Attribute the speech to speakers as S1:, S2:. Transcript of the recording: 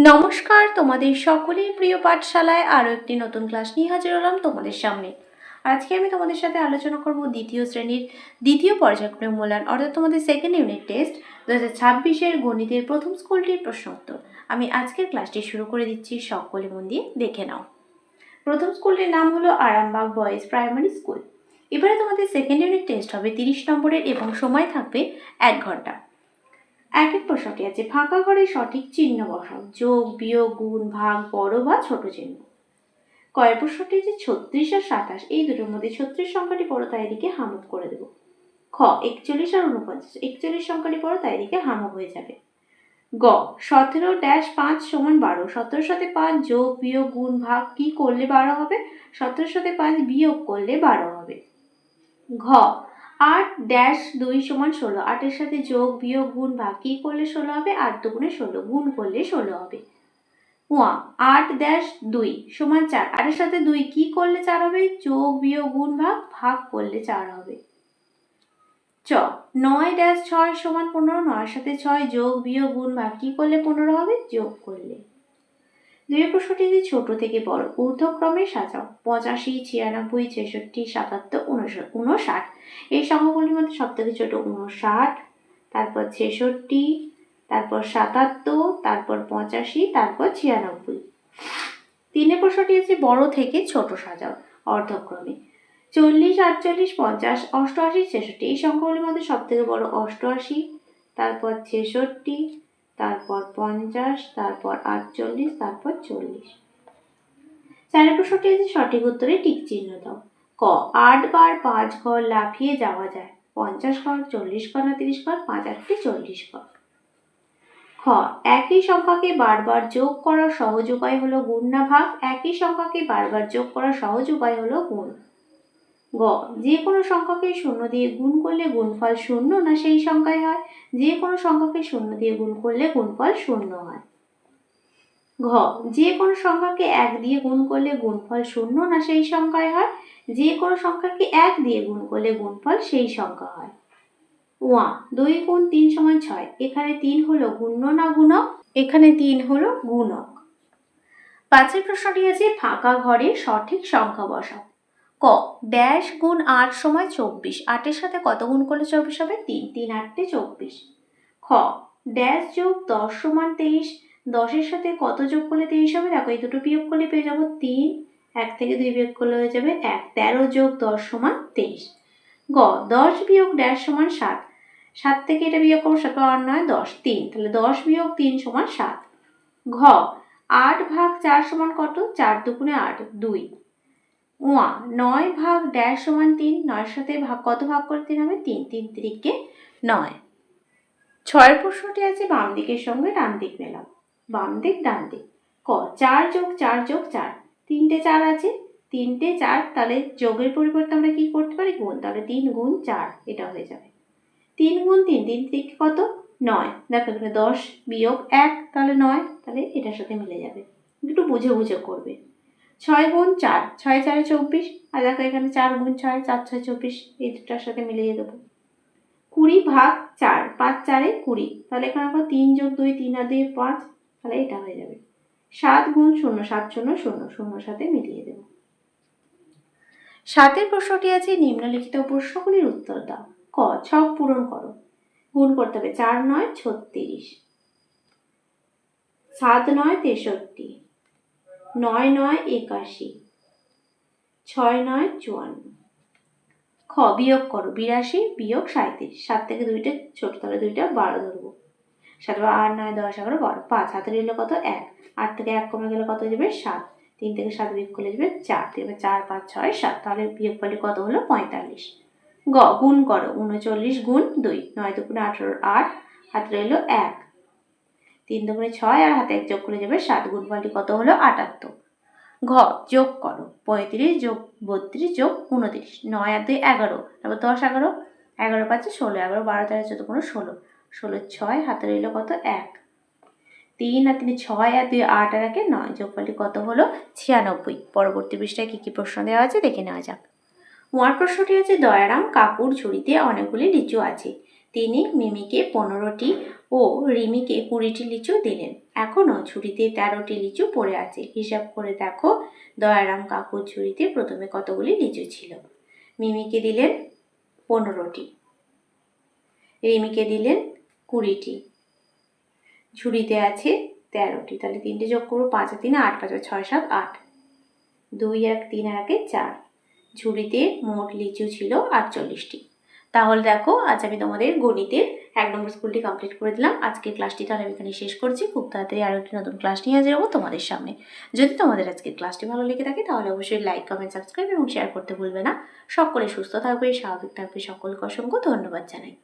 S1: নমস্কার, তোমাদের সকলের প্রিয় পাঠশালায় আরও একটি নতুন ক্লাস নিয়ে হাজির হলাম তোমাদের সামনে। আজকে আমি তোমাদের সাথে আলোচনা করব দ্বিতীয় শ্রেণীর দ্বিতীয় পর্যায়ক্রমিক মূল্যায়ন অর্থাৎ তোমাদের সেকেন্ড ইউনিট টেস্ট 2026-এর গণিতের প্রথম স্কুলটির প্রশ্ন উত্তর। আমি আজকের ক্লাসটি শুরু করে দিচ্ছি, সকলে মন দিয়ে দেখে নাও। প্রথম স্কুলটির নাম হলো আরামবাগ বয়েজ প্রাইমারি স্কুল। এবারে তোমাদের সেকেন্ড ইউনিট টেস্ট হবে 30 নম্বরের এবং সময় থাকবে 1 ঘন্টা। একের প্রশ্নটি আছে, ফাঁকা ঘরে সঠিক চিহ্ন বসাও, যোগ, বিয়োগ, গুণ, ভাগ, বড় বা ছোট চিহ্ন। কয়ের প্রশ্নটি আছে 36 আর 27, এই দুটোর মধ্যে 36 সংখ্যাটি বড়, তাই এদিকে হামক করে দেব। খ 41 আর 49, 41 সংখ্যাটি বড়, তাই এদিকে হামক হয়ে যাবে। গ 17-5 সমান 12, 17 সাথে 5 যোগ, বিয়োগ, গুণ, ভাগ কি করলে 12 হবে? 17 সাথে 5 বিয়োগ করলে 12 হবে। ঘ 8-2 সমান 16, 8-এর সাথে যোগ, বিয়োগ, গুণ, ভাগ কি করলে 16 হবে? 8 দুগুণে 16, গুণ করলে 16 হবে। 8-2 সমান 4, 8-এর সাথে 2 কি করলে 4 হবে? যোগ, বিয়োগ, গুণ, ভাগ, ভাগ করলে 4 হবে। চ 9-6 সমান 15, 9-এর সাথে 6 যোগ, বিয়োগ, গুণ, ভাগ কি করলে 15 হবে? যোগ করলে। দুই প্রশ্নটি ছোট থেকে বড় ঊর্ধ্বক্রমে সাজাও, 85, 96, 66, 77, 59। এই সংখ্যাগুলির মধ্যে সব থেকে ছোট 59, তারপর 66, তারপর 77, তারপর 85, তারপর 96। তিনের প্রশ্নটি আছে বড় থেকে ছোট সাজাও অর্ধক্রমে, 40, 48, 50, 88, 66। এই সংখ্যাগুলির মধ্যে সব থেকে বড় 88, তারপর 66, তারপর 50, তারপর 48, তারপর 40। চারের প্রশ্নটি আছে সঠিক উত্তরে টিক চিহ্ন দাও। ক 8 বার 5 ঘর লাফিয়ে যাওয়া যায়, 50 ঘর, 40 ঘর না 30 ঘর? 5 8 40 ঘর। খ একই সংখ্যাকে বারবার যোগ করার সহজ উপায় হলো গুণ না ভাগ? একই সংখ্যাকে বারবার যোগ করার সহজ উপায় হলো গুণ। গ যে কোনো সংখ্যাকে 0 দিয়ে গুণ করলে গুণফল 0 না সেই সংখ্যায় হয়? যে কোনো সংখ্যাকে 0 দিয়ে গুণ করলে গুণফল 0 হয়। ঘ যে কোনো সংখ্যাকে 1 দিয়ে গুণ করলে গুণফল 0 না সেই সংখ্যায় হয়? যে কোনো সংখ্যাকে 1 দিয়ে গুণ করলে গুণফল সেই সংখ্যা হয়। 2 গুণ 3 সমান 6, এখানে 3 হলো গুণ্য না গুণক? এখানে 3 হলো গুণক। পাঁচের প্রশ্নটি আছে ফাঁকা ঘরে সঠিক সংখ্যা বসাও। ক ড্যাশ গুণ 8 সমান 24, 8-এর সাথে কত গুণ করলে 24 হবে? 3, 3 8 24। খ ড্যাশ যোগ 10 সমান 23, 10-এর সাথে কত যোগ করলে 23 হবে? দেখো এই দুটো বিয়োগ করলে পেয়ে যাবো 3, 1 থেকে 2 বিয়োগ করলে হয়ে যাবে 1, 13 যোগ 10 সমান 23। গ 10 বিয়োগ ড্যাশ সমান 7, 7 থেকে এটা বিয়োগ করবো 7 আর 9 10, 3, তাহলে 10 বিয়োগ 3 সমান 7। ঘ 8 ভাগ 4 সমান কত? 4 দুগুণে 8, 2। 9 ভাগ ড্যাশ সমান 3, 9-এর সাথে কত ভাগ করে 3 হবে? 3, 3 3 9। ছয়ের প্রশ্নটি আছে বাম দিকের সঙ্গে ডান দিক মেলাও, বাম দিক ডান দিক। ক 4 যোগ 4 যোগ 4, 3টে 4 আছে, 3টে 4, তাহলে যোগের পরিবর্তে আমরা কি করতে পারি? গুণ, তাহলে 3 গুণ 4 এটা হয়ে যাবে। 3 গুণ 3, 3 থেকে কত? 9, দেখো এখানে 10 বিয়োগ 1, তাহলে 9, তাহলে এটার সাথে মিলে যাবে, একটু বুঝে বুঝে করবে। 6 গুণ 4, 6 4 24, আর দেখো এখানে 4 গুণ 6, 4 6 24, এই দুটার সাথে মিলিয়ে দেবো। 20 ভাগ 4, 5 4 20, তাহলে এখানে আমরা 3 যোগ 2, 3 আর 2 5, তাহলে এটা হয়ে যাবে। 7 গুণ 0, 7 0 0, 0 সাথে মিলিয়ে দেব। 7-এর প্রশ্নটি আছে নিম্নলিখিত প্রশ্নগুলির উত্তর দাও। ক ছক পূরণ করো, গুণ করতে হবে 4 9 36, 7 9 63, 9 9 81, 6 9 54। খ বিয়োগ করো 82 বিয়োগ 37, 7 থেকে 2টা ছোট, তাহলে 2টা 12 ধরবো। 7 8 9 10 11 12, 5 হাতে রইল কত? 1, 8 থেকে 1 কমে গেলে কত যাবে? 7, 3 থেকে 7 বিয়োগ করলে যাবে 4, 4 5 6 7, তাহলে বিয়োগ করলে কত হলো? 45। গ গুণ করো 39 গুণ 2, 9 দুগুণে 18, 8 হাতে রইল 1, 3 দুগুণে 6 আর হাতে 1 যোগ করলে যাবে 7, গুণফলটি কত হলো? 78। ঘ যোগ করো 35 যোগ 32 যোগ 29, 9 আর 2 11, তারপর 10 11, 11 5 16, 11 12 13 14 15 16, 16 6 হাতে রইল কত? 1, 3 আর 3 6 আর 2 8 আর 1 9, যোগফলটি কত হলো? 96। পরবর্তী পৃষ্ঠায় কি কি প্রশ্ন দেওয়া আছে দেখে নেওয়া যাক। প্রশ্নটি আছে দয়ারাম কাকুর ঝুড়িতে অনেকগুলি লিচু আছে, তিনি মিমিকে 15টি ও রিমিকে 20টি লিচু দিলেন। এখনও ঝুড়িতে 13টি লিচু পড়ে আছে। হিসাব করে দেখো দয়ারাম কাকুর ঝুড়িতে প্রথমে কতগুলি লিচু ছিল। মিমিকে দিলেন 15টি, রিমিকে দিলেন 20টি, ঝুড়িতে আছে 13টি। তাহলে 3টে যোগ করবো, 5 আর 3 8, 5 আর 6 7 8, 2 আর 3 আর 1 4। ঝুড়িতে মোট লিচু ছিল 48টি। তাহলে দেখো আজ আমি তোমাদের গণিতের 1 নম্বর স্কুলটি কমপ্লিট করে দিলাম। আজকের ক্লাসটি তাহলে আমি এখানে শেষ করছি। খুব তাড়াতাড়ি আরও একটি নতুন ক্লাস নিয়ে হাজির হবো তোমাদের সামনে। যদি তোমাদের আজকের ক্লাসটি ভালো লেগে থাকে তাহলে অবশ্যই লাইক, কমেন্ট, সাবস্ক্রাইব এবং শেয়ার করতে ভুলবে না। সকলে সুস্থ থাকবে, স্বাভাবিক থাকবে। সকলকে অসংখ্য ধন্যবাদ জানাই।